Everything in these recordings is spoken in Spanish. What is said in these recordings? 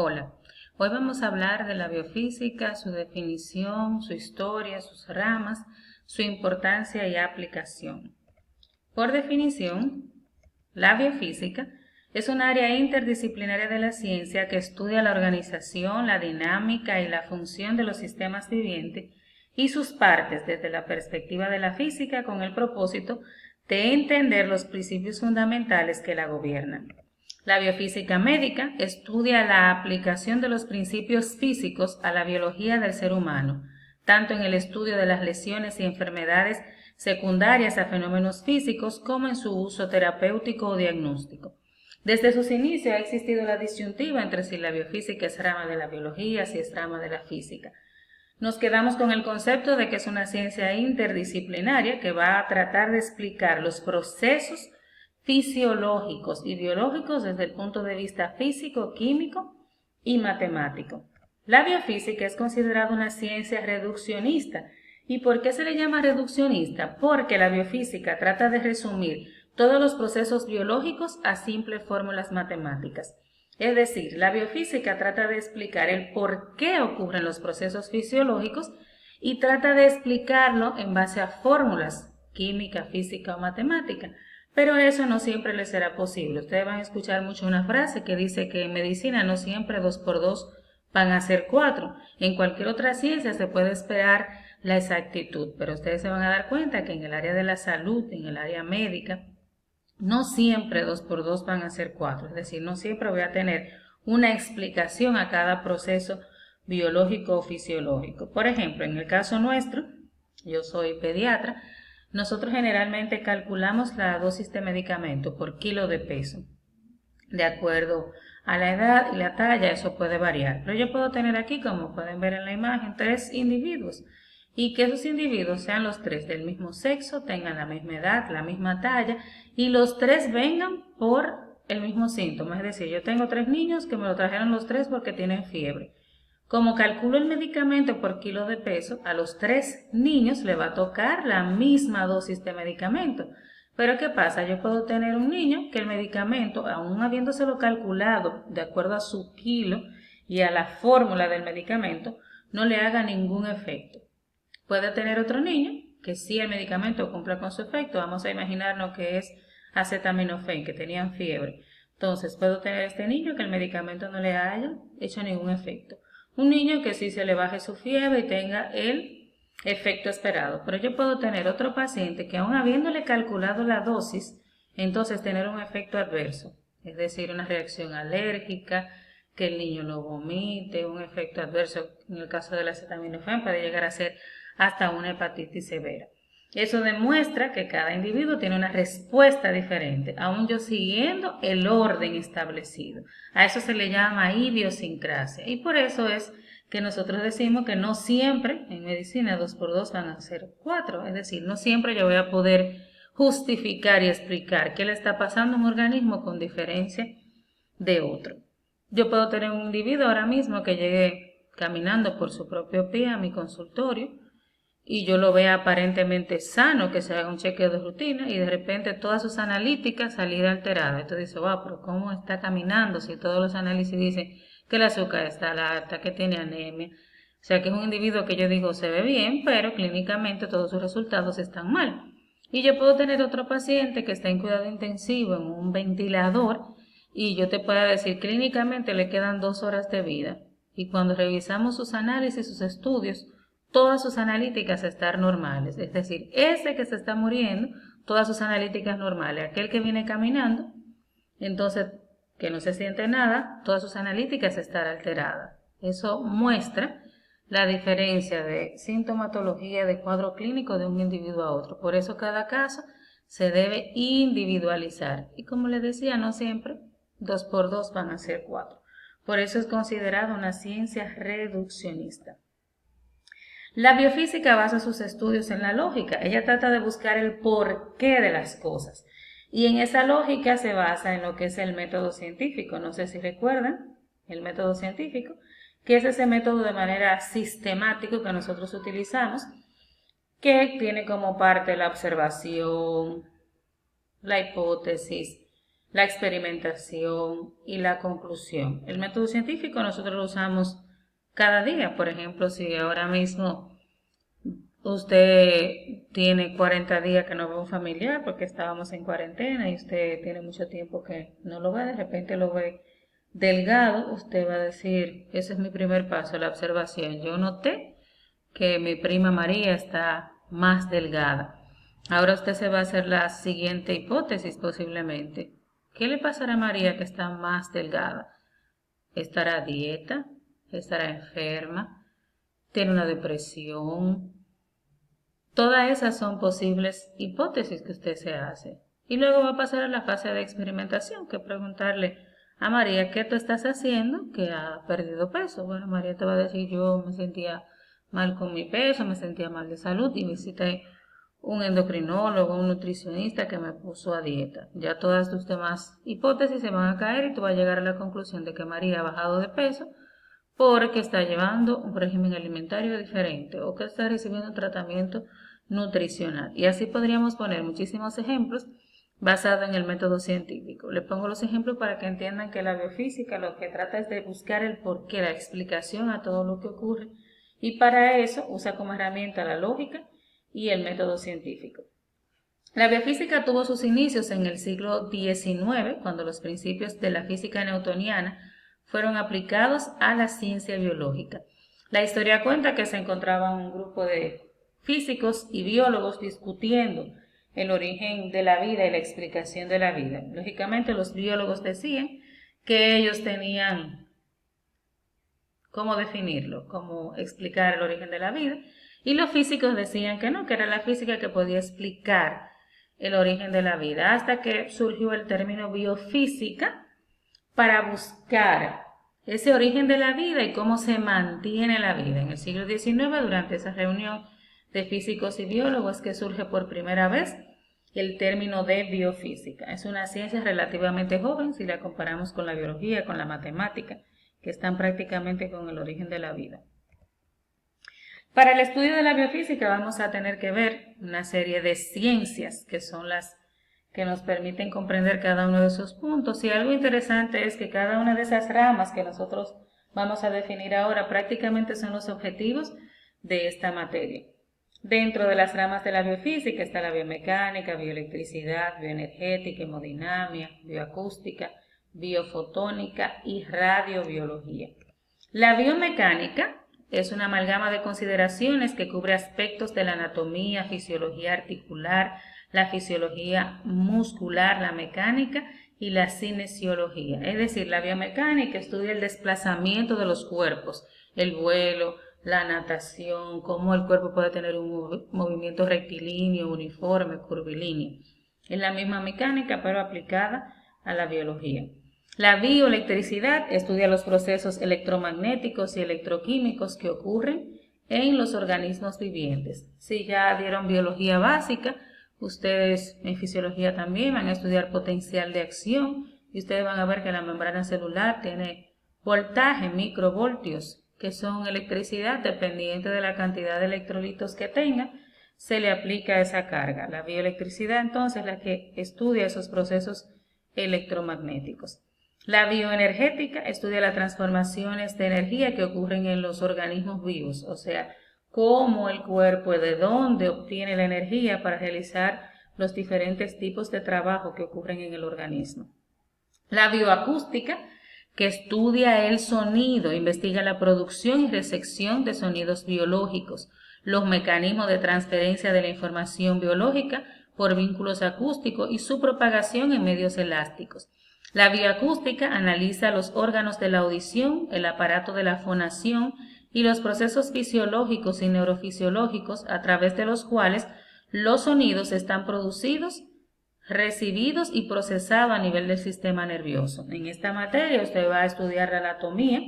Hola, hoy vamos a hablar de la biofísica, su definición, su historia, sus ramas, su importancia y aplicación. Por definición, la biofísica es un área interdisciplinaria de la ciencia que estudia la organización, la dinámica y la función de los sistemas vivientes y sus partes desde la perspectiva de la física con el propósito de entender los principios fundamentales que la gobiernan. La biofísica médica estudia la aplicación de los principios físicos a la biología del ser humano, tanto en el estudio de las lesiones y enfermedades secundarias a fenómenos físicos como en su uso terapéutico o diagnóstico. Desde sus inicios ha existido la disyuntiva entre si la biofísica es rama de la biología, si es rama de la física. Nos quedamos con el concepto de que es una ciencia interdisciplinaria que va a tratar de explicar los procesos fisiológicos y biológicos desde el punto de vista físico, químico y matemático. La biofísica es considerada una ciencia reduccionista. ¿Y por qué se le llama reduccionista? Porque la biofísica trata de resumir todos los procesos biológicos a simples fórmulas matemáticas. Es decir, la biofísica trata de explicar el por qué ocurren los procesos fisiológicos y trata de explicarlo en base a fórmulas química, física o matemática. Pero eso no siempre les será posible. Ustedes van a escuchar mucho una frase que dice que en medicina no siempre 2 por 2 van a ser 4. En cualquier otra ciencia se puede esperar la exactitud, pero ustedes se van a dar cuenta que en el área de la salud, en el área médica, no siempre 2 por 2 van a ser 4, es decir, no siempre voy a tener una explicación a cada proceso biológico o fisiológico. Por ejemplo, en el caso nuestro, yo soy pediatra, nosotros generalmente calculamos la dosis de medicamento por kilo de peso. De acuerdo a la edad y la talla, eso puede variar. Pero yo puedo tener aquí, como pueden ver en la imagen, 3 individuos y que esos individuos sean los 3 del mismo sexo, tengan la misma edad, la misma talla y los 3 vengan por el mismo síntoma. Es decir, yo tengo 3 niños que me lo trajeron los 3 porque tienen fiebre. Como calculo el medicamento por kilo de peso, a los 3 niños le va a tocar la misma dosis de medicamento. Pero ¿qué pasa? Yo puedo tener un niño que el medicamento, aún habiéndoselo calculado de acuerdo a su kilo y a la fórmula del medicamento, no le haga ningún efecto. Puede tener otro niño que sí el medicamento cumpla con su efecto. Vamos a imaginarnos que es acetaminofén, que tenían fiebre. Entonces puedo tener este niño que el medicamento no le haya hecho ningún efecto. Un niño que sí se le baje su fiebre y tenga el efecto esperado. Pero yo puedo tener otro paciente que aún habiéndole calculado la dosis, entonces tener un efecto adverso. Es decir, una reacción alérgica, que el niño no vomite, un efecto adverso en el caso del acetaminofén puede llegar a ser hasta una hepatitis severa. Eso demuestra que cada individuo tiene una respuesta diferente, aun yo siguiendo el orden establecido. A eso se le llama idiosincrasia y por eso es que nosotros decimos que no siempre en medicina 2 por 2 van a ser 4, es decir, no siempre yo voy a poder justificar y explicar qué le está pasando a un organismo con diferencia de otro. Yo puedo tener un individuo ahora mismo que llegue caminando por su propio pie a mi consultorio y yo lo vea aparentemente sano, que se haga un chequeo de rutina y de repente todas sus analíticas salir alteradas. Entonces dice, wow, pero ¿cómo está caminando si todos los análisis dicen que el azúcar está alta, que tiene anemia? O sea que es un individuo que yo digo se ve bien, pero clínicamente todos sus resultados están mal. Y yo puedo tener otro paciente que está en cuidado intensivo, en un ventilador, y yo te puedo decir clínicamente le quedan 2 horas de vida. Y cuando revisamos sus análisis, sus estudios, todas sus analíticas están normales. Es decir, ese que se está muriendo, todas sus analíticas normales. Aquel que viene caminando, entonces que no se siente nada, todas sus analíticas están alteradas. Eso muestra la diferencia de sintomatología de cuadro clínico de un individuo a otro. Por eso cada caso se debe individualizar. Y como les decía, no siempre 2 por 2 van a ser 4. Por eso es considerada una ciencia reduccionista. La biofísica basa sus estudios en la lógica. Ella trata de buscar el porqué de las cosas. Y en esa lógica se basa en lo que es el método científico. No sé si recuerdan el método científico, que es ese método de manera sistemática que nosotros utilizamos, que tiene como parte la observación, la hipótesis, la experimentación y la conclusión. El método científico nosotros lo usamos cada día. Por ejemplo, si ahora mismo usted tiene 40 días que no ve un familiar porque estábamos en cuarentena y usted tiene mucho tiempo que no lo ve, de repente lo ve delgado, usted va a decir, ese es mi primer paso, la observación. Yo noté que mi prima María está más delgada. Ahora usted se va a hacer la siguiente hipótesis posiblemente. ¿Qué le pasará a María que está más delgada? ¿Estará a dieta? ¿Estará enferma? ¿Tiene una depresión? Todas esas son posibles hipótesis que usted se hace. Y luego va a pasar a la fase de experimentación, que es preguntarle a María, ¿qué tú estás haciendo que ha perdido peso? Bueno, María te va a decir, yo me sentía mal con mi peso, me sentía mal de salud y visité un endocrinólogo, un nutricionista que me puso a dieta. Ya todas tus demás hipótesis se van a caer y tú vas a llegar a la conclusión de que María ha bajado de peso porque está llevando un régimen alimentario diferente o que está recibiendo un tratamiento nutricional. Y así podríamos poner muchísimos ejemplos basados en el método científico. Les pongo los ejemplos para que entiendan que la biofísica lo que trata es de buscar el porqué, la explicación a todo lo que ocurre y para eso usa como herramienta la lógica y el método científico. La biofísica tuvo sus inicios en el siglo XIX, cuando los principios de la física newtoniana fueron aplicados a la ciencia biológica. La historia cuenta que se encontraba un grupo de físicos y biólogos discutiendo el origen de la vida y la explicación de la vida. Lógicamente, los biólogos decían que ellos tenían cómo definirlo, cómo explicar el origen de la vida, y los físicos decían que no, que era la física que podía explicar el origen de la vida, hasta que surgió el término biofísica para buscar ese origen de la vida y cómo se mantiene la vida. En el siglo XIX, durante esa reunión de físicos y biólogos, que surge por primera vez el término de biofísica. Es una ciencia relativamente joven si la comparamos con la biología, con la matemática, que están prácticamente con el origen de la vida. Para el estudio de la biofísica vamos a tener que ver una serie de ciencias que son las que nos permiten comprender cada uno de esos puntos. Y algo interesante es que cada una de esas ramas que nosotros vamos a definir ahora prácticamente son los objetivos de esta materia. Dentro de las ramas de la biofísica está la biomecánica, bioelectricidad, bioenergética, hemodinamia, bioacústica, biofotónica y radiobiología. La biomecánica es una amalgama de consideraciones que cubre aspectos de la anatomía, fisiología articular, la fisiología muscular, la mecánica y la cinesiología. Es decir, la biomecánica estudia el desplazamiento de los cuerpos, el vuelo, la natación, cómo el cuerpo puede tener un movimiento rectilíneo, uniforme, curvilíneo. Es la misma mecánica, pero aplicada a la biología. La bioelectricidad estudia los procesos electromagnéticos y electroquímicos que ocurren en los organismos vivientes. Si ya dieron biología básica, ustedes en fisiología también van a estudiar potencial de acción y ustedes van a ver que la membrana celular tiene voltaje, microvoltios, que son electricidad dependiente de la cantidad de electrolitos que tenga, se le aplica esa carga. La bioelectricidad entonces es la que estudia esos procesos electromagnéticos. La bioenergética estudia las transformaciones de energía que ocurren en los organismos vivos, o sea, cómo el cuerpo, de dónde obtiene la energía para realizar los diferentes tipos de trabajo que ocurren en el organismo. La bioacústica, que estudia el sonido, investiga la producción y recepción de sonidos biológicos, los mecanismos de transferencia de la información biológica por vínculos acústicos y su propagación en medios elásticos. La bioacústica analiza los órganos de la audición, el aparato de la fonación y los procesos fisiológicos y neurofisiológicos a través de los cuales los sonidos están producidos, recibidos y procesados a nivel del sistema nervioso. En esta materia usted va a estudiar la anatomía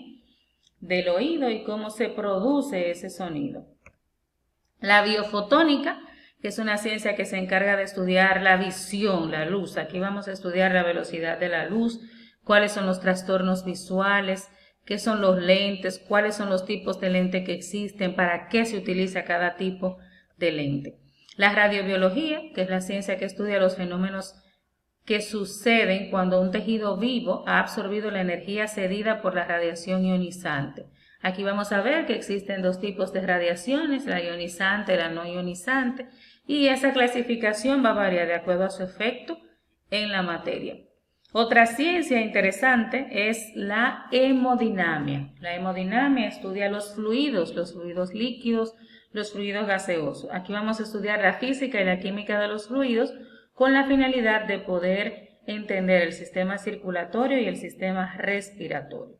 del oído y cómo se produce ese sonido. La biofotónica, que es una ciencia que se encarga de estudiar la visión, la luz. Aquí vamos a estudiar la velocidad de la luz, cuáles son los trastornos visuales, qué son los lentes, cuáles son los tipos de lente que existen, para qué se utiliza cada tipo de lente. La radiobiología, que es la ciencia que estudia los fenómenos que suceden cuando un tejido vivo ha absorbido la energía cedida por la radiación ionizante. Aquí vamos a ver que existen dos tipos de radiaciones, la ionizante y la no ionizante, y esa clasificación va a variar de acuerdo a su efecto en la materia. Otra ciencia interesante es la hemodinamia. La hemodinamia estudia los fluidos líquidos, los fluidos gaseosos. Aquí vamos a estudiar la física y la química de los fluidos con la finalidad de poder entender el sistema circulatorio y el sistema respiratorio.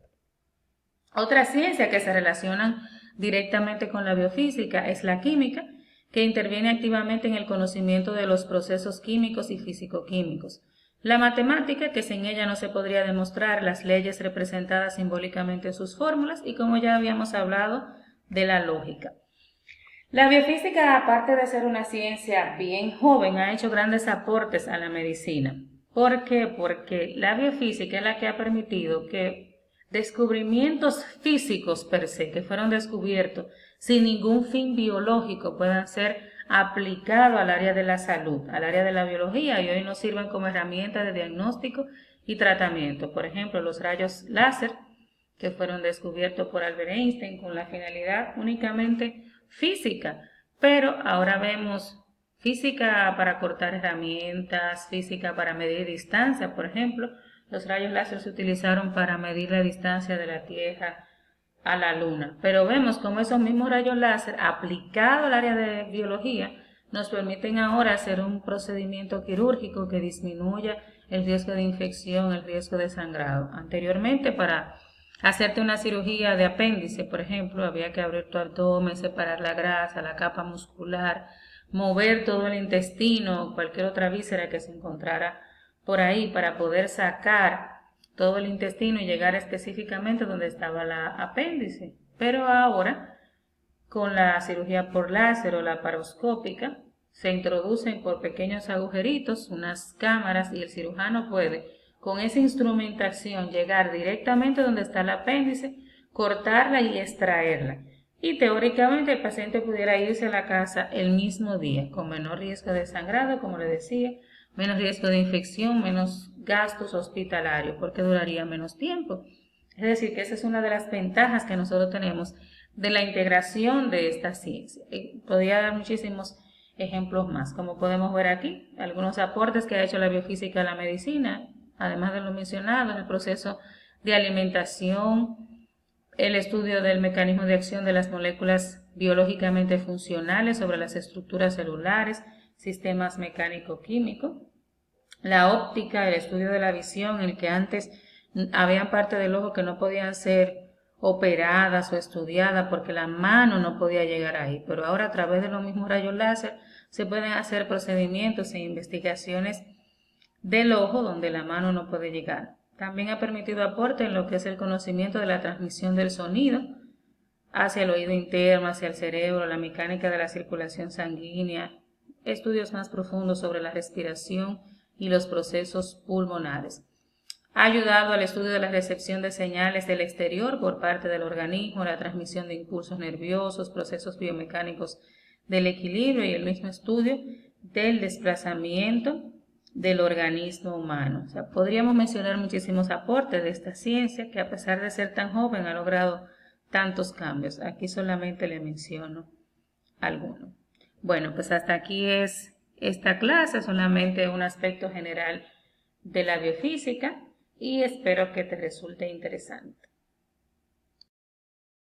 Otra ciencia que se relaciona directamente con la biofísica es la química, que interviene activamente en el conocimiento de los procesos químicos y físico-químicos. La matemática, que sin ella no se podría demostrar las leyes representadas simbólicamente en sus fórmulas, y como ya habíamos hablado, de la lógica. La biofísica, aparte de ser una ciencia bien joven, ha hecho grandes aportes a la medicina. ¿Por qué? Porque la biofísica es la que ha permitido que descubrimientos físicos per se, que fueron descubiertos sin ningún fin biológico, puedan ser aplicados al área de la salud, al área de la biología, y hoy nos sirven como herramienta de diagnóstico y tratamiento. Por ejemplo, los rayos láser, que fueron descubiertos por Albert Einstein con la finalidad únicamente física, pero ahora vemos física para cortar herramientas, física para medir distancia. Por ejemplo, los rayos láser se utilizaron para medir la distancia de la Tierra a la Luna, pero vemos cómo esos mismos rayos láser aplicados al área de biología nos permiten ahora hacer un procedimiento quirúrgico que disminuya el riesgo de infección, el riesgo de sangrado. Anteriormente, para hacerte una cirugía de apéndice, por ejemplo, había que abrir tu abdomen, separar la grasa, la capa muscular, mover todo el intestino o cualquier otra víscera que se encontrara por ahí para poder sacar todo el intestino y llegar específicamente donde estaba la apéndice. Pero ahora, con la cirugía por láser o laparoscópica, se introducen por pequeños agujeritos unas cámaras y el cirujano puede, con esa instrumentación, llegar directamente donde está el apéndice, cortarla y extraerla. Y teóricamente el paciente pudiera irse a la casa el mismo día, con menor riesgo de sangrado, como le decía, menos riesgo de infección, menos gastos hospitalarios, porque duraría menos tiempo. Es decir, que esa es una de las ventajas que nosotros tenemos de la integración de esta ciencia. Podría dar muchísimos ejemplos más, como podemos ver aquí, algunos aportes que ha hecho la biofísica a la medicina, además de lo mencionado en el proceso de alimentación, el estudio del mecanismo de acción de las moléculas biológicamente funcionales sobre las estructuras celulares, sistemas mecánico-químicos, la óptica, el estudio de la visión, en el que antes habían parte del ojo que no podían ser operadas o estudiadas porque la mano no podía llegar ahí, pero ahora a través de los mismos rayos láser se pueden hacer procedimientos e investigaciones del ojo donde la mano no puede llegar. También ha permitido aporte en lo que es el conocimiento de la transmisión del sonido hacia el oído interno, hacia el cerebro, la mecánica de la circulación sanguínea, estudios más profundos sobre la respiración y los procesos pulmonares. Ha ayudado al estudio de la recepción de señales del exterior por parte del organismo, la transmisión de impulsos nerviosos, procesos biomecánicos del equilibrio y el mismo estudio del desplazamiento del organismo humano. O sea, podríamos mencionar muchísimos aportes de esta ciencia que, a pesar de ser tan joven, ha logrado tantos cambios. Aquí solamente le menciono algunos. Bueno, pues hasta aquí es esta clase, solamente un aspecto general de la biofísica, y espero que te resulte interesante.